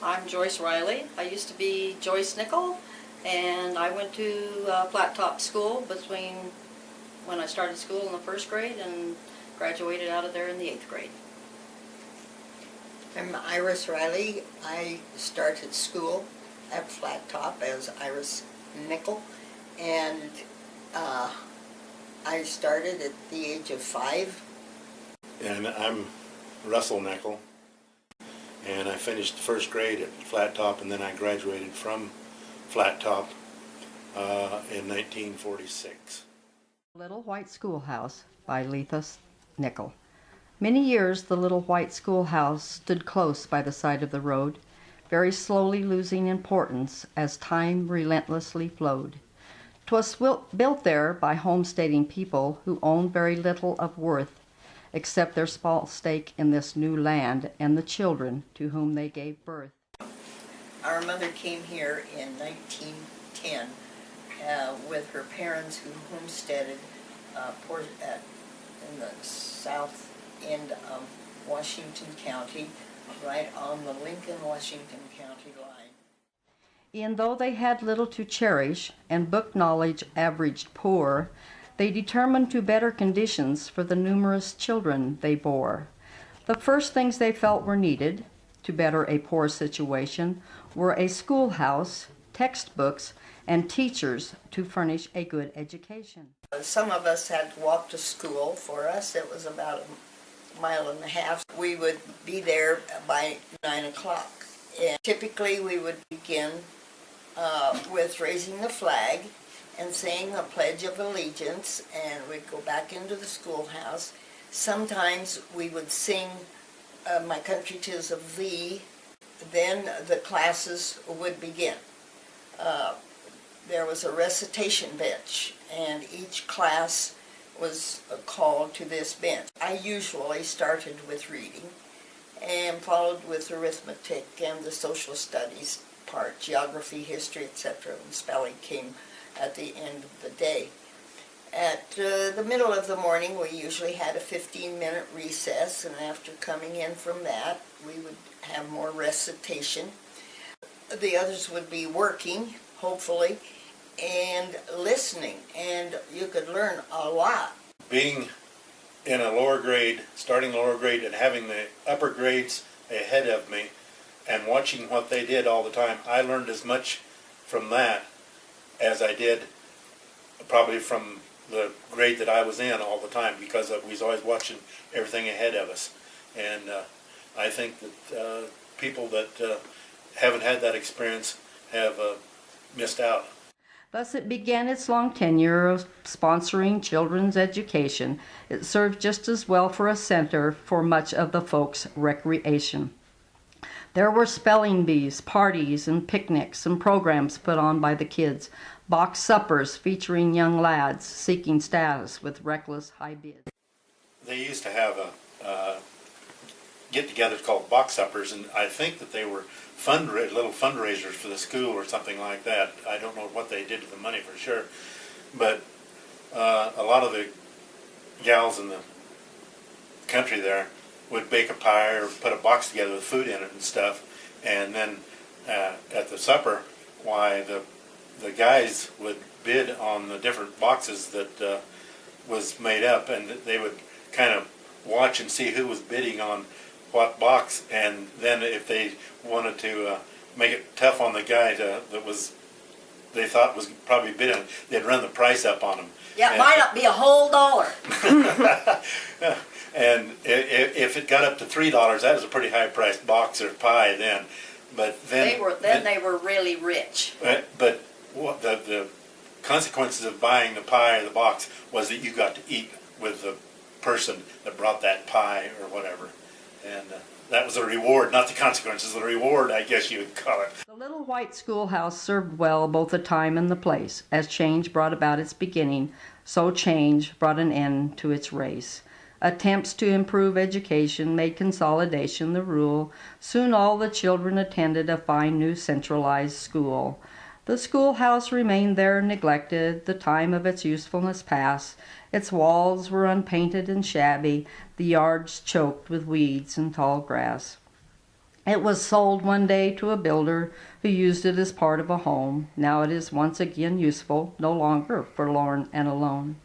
I'm Joyce Riley. I used to be Joyce Nickel, and I went to flat top school between when I started school in the first grade and graduated out of there in the 8th grade. I'm Iris Riley. I started school at Flat Top as Iris Nickel, and I started at the age of 5. And I'm Russell Nickel, and I finished first grade at Flat Top, and then I graduated from Flat Top in 1946. Little White Schoolhouse by Letha Nickel. Many years the little white schoolhouse stood close by the side of the road, very slowly losing importance as time relentlessly flowed. 'Twas built there by homesteading people who owned very little of worth, except their small stake in this new land and the children to whom they gave birth. Our mother came here in 1910 with her parents who homesteaded in the south end of Washington County, right on the Lincoln-Washington County line. And though they had little to cherish and book knowledge averaged poor, they determined to better conditions for the numerous children they bore. The first things they felt were needed to better a poor situation were a schoolhouse, textbooks, and teachers to furnish a good education. Some of us had to walk to school. For us, it was about a mile and a half. We would be there by 9 o'clock. And typically we would begin with raising the flag and saying the Pledge of Allegiance, and we'd go back into the schoolhouse. Sometimes we would sing My Country 'Tis of Thee. Then the classes would begin. There was a recitation bench, and each class was called to this bench. I usually started with reading and followed with arithmetic and the social studies part, geography, history, etc. And spelling came at the end of the day. At the middle of the morning, we usually had a 15-minute recess, and after coming in from that, we would have more recitation. The others would be working, hopefully, and listening, and you could learn a lot. Being in a lower grade, starting lower grade, and having the upper grades ahead of me, and watching what they did all the time, I learned as much from that as I did probably from the grade that I was in all the time, because we was always watching everything ahead of us. And I think that people that haven't had that experience have missed out. Thus it began its long tenure of sponsoring children's education. It served just as well for a center for much of the folks' recreation. There were spelling bees, parties, and picnics and programs put on by the kids, box suppers featuring young lads seeking status with reckless high bids. They used to have a get-togethers called box suppers, and I think that they were little fundraisers for the school or something like that. I don't know what they did to the money for sure, but a lot of the gals in the country there would bake a pie or put a box together with food in it and stuff, and then at the supper, why the guys would bid on the different boxes that was made up, and they would kind of watch and see who was bidding on what box, and then if they wanted to make it tough on the guy that they thought was probably bidding, they'd run the price up on him. Yeah, it might not be a whole dollar. And if it got up to $3, that was a pretty high-priced box or pie then. But then they were really rich. But what the consequences of buying the pie or the box was that you got to eat with the person that brought that pie or whatever, and that was a reward, not the consequences. The reward, I guess you would call it. The little white schoolhouse served well both the time and the place. As change brought about its beginning, so change brought an end to its race. Attempts to improve education made consolidation the rule. Soon all the children attended a fine new centralized school. The schoolhouse remained there neglected, the time of its usefulness past. Its walls were unpainted and shabby, the yards choked with weeds and tall grass. It was sold one day to a builder who used it as part of a home. Now it is once again useful, no longer forlorn and alone.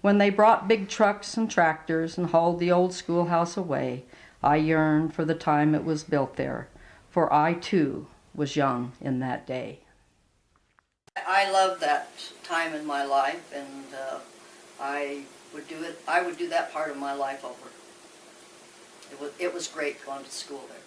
When they brought big trucks and tractors and hauled the old schoolhouse away, I yearned for the time it was built there, for I too was young in that day. I love that time in my life, and I would do it. I would do that part of my life over. It was great going to school there.